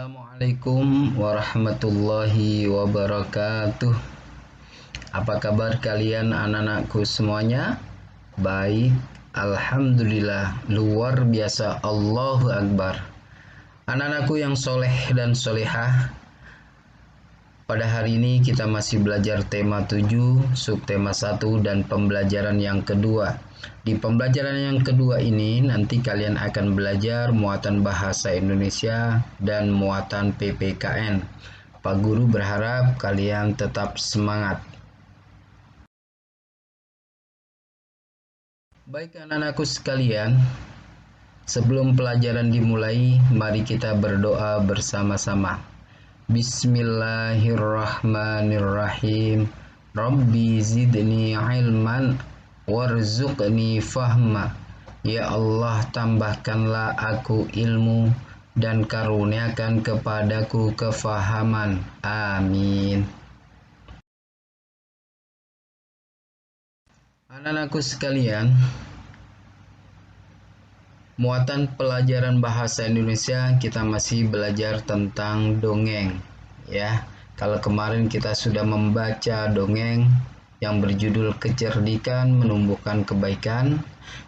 Assalamualaikum warahmatullahi wabarakatuh. Apa kabar kalian anak-anakku semuanya? Baik, alhamdulillah, luar biasa, Allahu Akbar. Anak-anakku yang soleh dan solehah, pada hari ini kita masih belajar tema 7, subtema 1 dan pembelajaran yang kedua. Di pembelajaran yang kedua ini nanti kalian akan belajar muatan bahasa Indonesia dan muatan PPKN. Pak Guru berharap kalian tetap semangat. Baik anak-anakku sekalian, sebelum pelajaran dimulai, mari kita berdoa bersama-sama. Bismillahirrahmanirrahim. Rabbi zidni ilman warzuqni fahma. Ya Allah, tambahkanlah aku ilmu dan karuniakan kepadaku kefahaman. Amin. Anak-anakku sekalian, muatan pelajaran bahasa Indonesia kita masih belajar tentang dongeng, ya. Kalau kemarin kita sudah membaca dongeng yang berjudul Kecerdikan Menumbuhkan Kebaikan,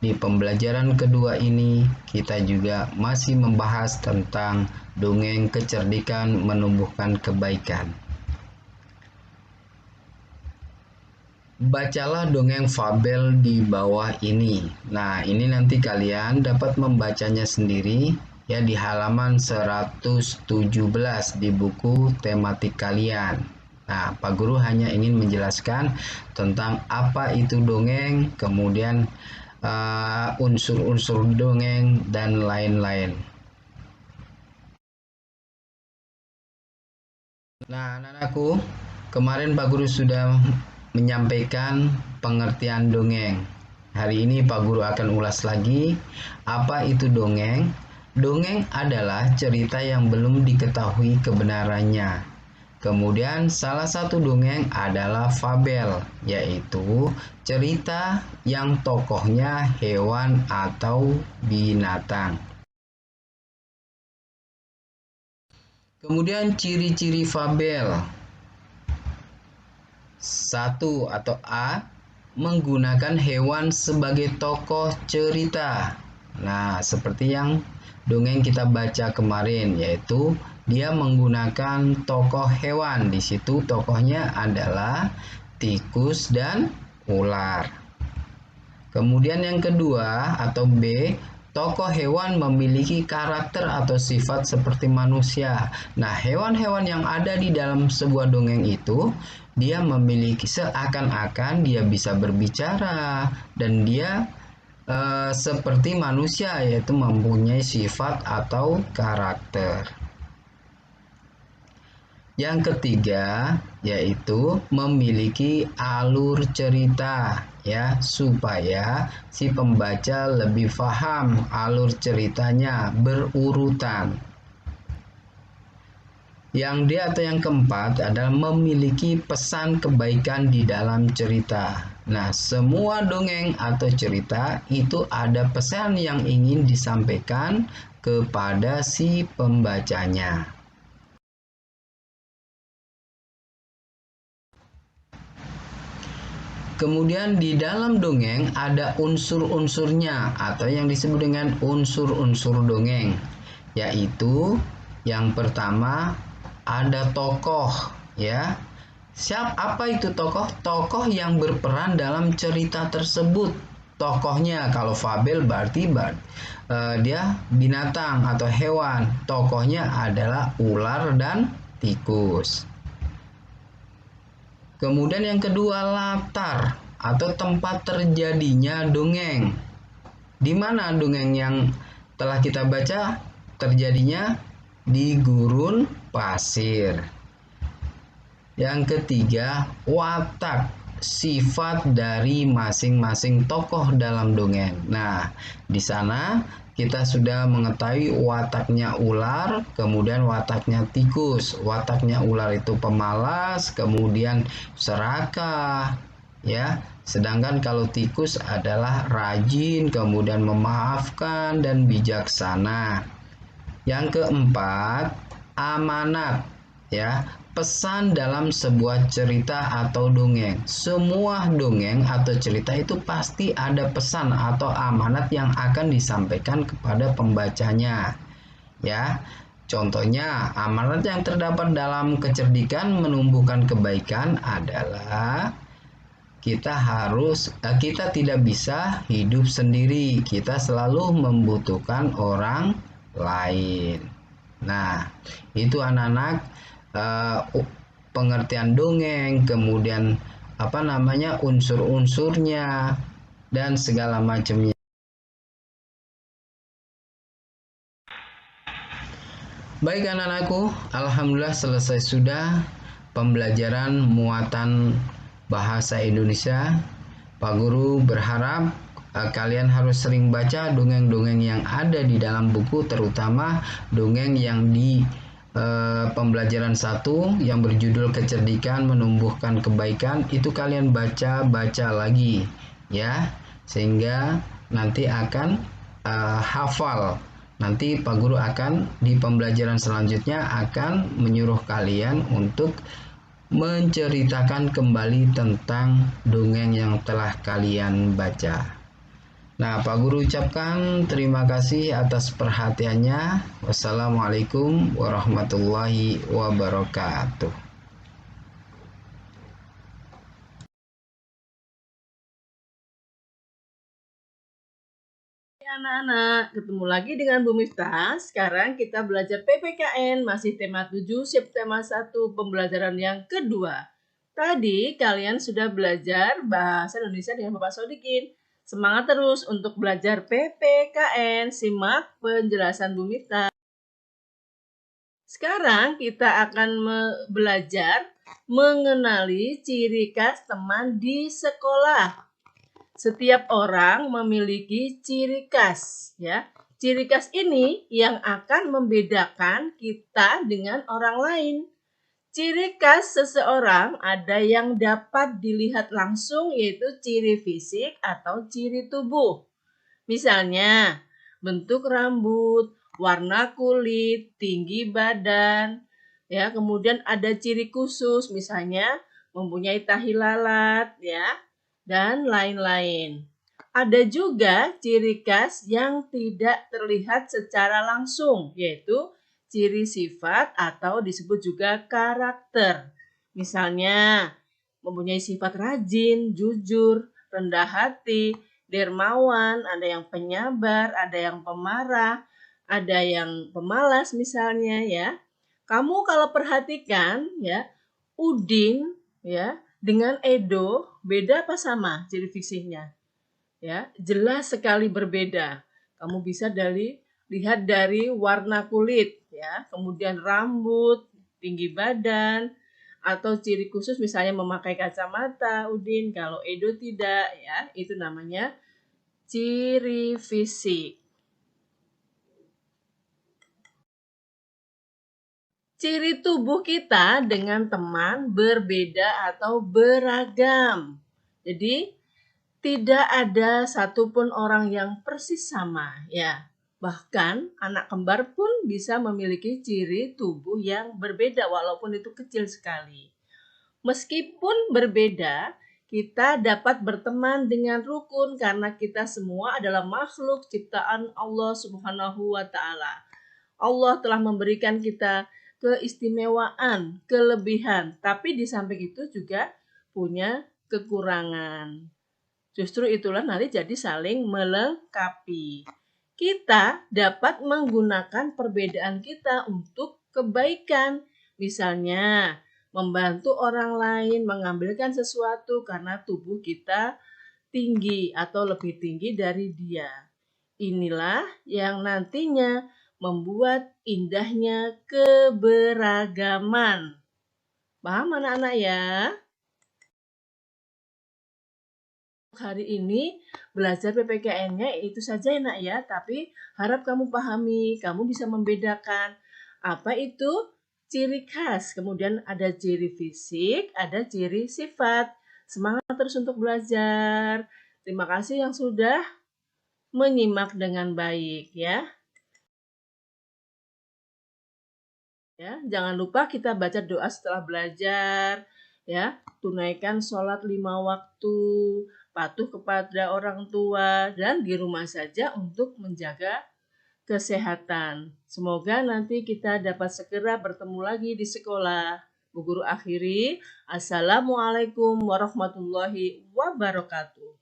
di pembelajaran kedua ini kita juga masih membahas tentang dongeng Kecerdikan Menumbuhkan Kebaikan. Bacalah dongeng fabel di bawah ini. Nah, ini nanti kalian dapat membacanya sendiri ya di halaman 117 di buku tematik kalian. Nah, Pak Guru hanya ingin menjelaskan tentang apa itu dongeng, kemudian unsur-unsur dongeng dan lain-lain. Nah, anak-anakku, kemarin Pak Guru sudah menyampaikan pengertian dongeng. Hari ini Pak Guru akan ulas lagi apa itu dongeng. Dongeng adalah cerita yang belum diketahui kebenarannya. Kemudian salah satu dongeng adalah fabel, yaitu cerita yang tokohnya hewan atau binatang. Kemudian ciri-ciri fabel. 1 atau A, menggunakan hewan sebagai tokoh cerita. Nah, seperti yang dongeng kita baca kemarin, yaitu dia menggunakan tokoh hewan. Di situ tokohnya adalah tikus dan ular. Kemudian yang kedua atau B, tokoh hewan memiliki karakter atau sifat seperti manusia. Nah, hewan-hewan yang ada di dalam sebuah dongeng itu, dia memiliki seakan-akan dia bisa berbicara dan dia seperti manusia, yaitu mempunyai sifat atau karakter. Yang ketiga yaitu memiliki alur cerita, ya, supaya si pembaca lebih paham alur ceritanya berurutan. Yang D atau yang keempat adalah memiliki pesan kebaikan di dalam cerita. Nah, semua dongeng atau cerita itu ada pesan yang ingin disampaikan kepada si pembacanya. Kemudian di dalam dongeng ada unsur-unsurnya atau yang disebut dengan unsur-unsur dongeng, yaitu yang pertama ada tokoh, ya. Apa itu tokoh? Tokoh yang berperan dalam cerita tersebut. Tokohnya kalau fabel berarti dia binatang atau hewan. Tokohnya adalah ular dan tikus. Kemudian yang kedua, latar atau tempat terjadinya dongeng. Di mana dongeng yang telah kita baca terjadinya? Di gurun pasir. Yang ketiga, watak, sifat dari masing-masing tokoh dalam dongeng. Nah, di sana kita sudah mengetahui wataknya ular, kemudian wataknya tikus. Wataknya ular itu pemalas, kemudian serakah, ya. Sedangkan kalau tikus adalah rajin, kemudian memaafkan dan bijaksana. Yang keempat, amanat, ya, pesan dalam sebuah cerita atau dongeng. Semua dongeng atau cerita itu pasti ada pesan atau amanat yang akan disampaikan kepada pembacanya, ya. Contohnya, amanat yang terdapat dalam kecerdikan menumbuhkan kebaikan adalah kita tidak bisa hidup sendiri. Kita selalu membutuhkan orang lain. Nah, itu anak-anak pengertian dongeng, kemudian unsur-unsurnya dan segala macamnya. Baik anak-anakku, alhamdulillah selesai sudah pembelajaran muatan bahasa Indonesia. Pak Guru berharap kalian harus sering baca dongeng-dongeng yang ada di dalam buku, terutama dongeng yang di pembelajaran 1 yang berjudul Kecerdikan Menumbuhkan Kebaikan. Itu kalian baca lagi, ya, sehingga nanti akan hafal. Nanti Pak Guru akan di pembelajaran selanjutnya akan menyuruh kalian untuk menceritakan kembali tentang dongeng yang telah kalian baca. Nah, Pak Guru ucapkan terima kasih atas perhatiannya. Wassalamualaikum warahmatullahi wabarakatuh. Anak-anak, ketemu lagi dengan Bu Miftah. Sekarang kita belajar PPKN, masih tema 7, subtema 1, pembelajaran yang kedua. Tadi kalian sudah belajar bahasa Indonesia dengan Bapak Sodikin. Semangat terus untuk belajar PPKN. Simak penjelasan Bu Miftah. Sekarang kita akan belajar mengenali ciri khas teman di sekolah. Setiap orang memiliki ciri khas, ya. Ciri khas ini yang akan membedakan kita dengan orang lain. Ciri khas seseorang ada yang dapat dilihat langsung, yaitu ciri fisik atau ciri tubuh. Misalnya, bentuk rambut, warna kulit, tinggi badan, ya. Kemudian ada ciri khusus, misalnya mempunyai tahi lalat, ya, dan lain-lain. Ada juga ciri khas yang tidak terlihat secara langsung, yaitu ciri sifat atau disebut juga karakter. Misalnya, mempunyai sifat rajin, jujur, rendah hati, dermawan, ada yang penyabar, ada yang pemarah, ada yang pemalas misalnya, ya. Kamu kalau perhatikan, ya, Udin, ya, dengan Edo beda apa sama ciri fisiknya? Ya, jelas sekali berbeda. Kamu bisa lihat dari warna kulit, ya, kemudian rambut, tinggi badan, atau ciri khusus misalnya memakai kacamata Udin, kalau Edo tidak, ya, itu namanya ciri fisik. Ciri tubuh kita dengan teman berbeda atau beragam. Jadi, tidak ada satupun orang yang persis sama, ya. Bahkan anak kembar pun bisa memiliki ciri tubuh yang berbeda walaupun itu kecil sekali. Meskipun berbeda, kita dapat berteman dengan rukun karena kita semua adalah makhluk ciptaan Allah Subhanahu wa taala. Allah telah memberikan kita keistimewaan, kelebihan, tapi di samping itu juga punya kekurangan. Justru itulah nanti jadi saling melengkapi. Kita dapat menggunakan perbedaan kita untuk kebaikan. Misalnya, membantu orang lain mengambilkan sesuatu karena tubuh kita tinggi atau lebih tinggi dari dia. Inilah yang nantinya membuat indahnya keberagaman. Paham anak-anak ya? Hari ini belajar PPKN-nya itu saja enak ya, tapi harap kamu pahami, kamu bisa membedakan apa itu ciri khas, kemudian ada ciri fisik, ada ciri sifat. Semangat terus untuk belajar. Terima kasih yang sudah menyimak dengan baik ya. Ya, jangan lupa kita baca doa setelah belajar, ya, tunaikan sholat 5 waktu, patuh kepada orang tua, dan di rumah saja untuk menjaga kesehatan. Semoga nanti kita dapat segera bertemu lagi di sekolah. Bu Guru akhiri, Assalamualaikum warahmatullahi wabarakatuh.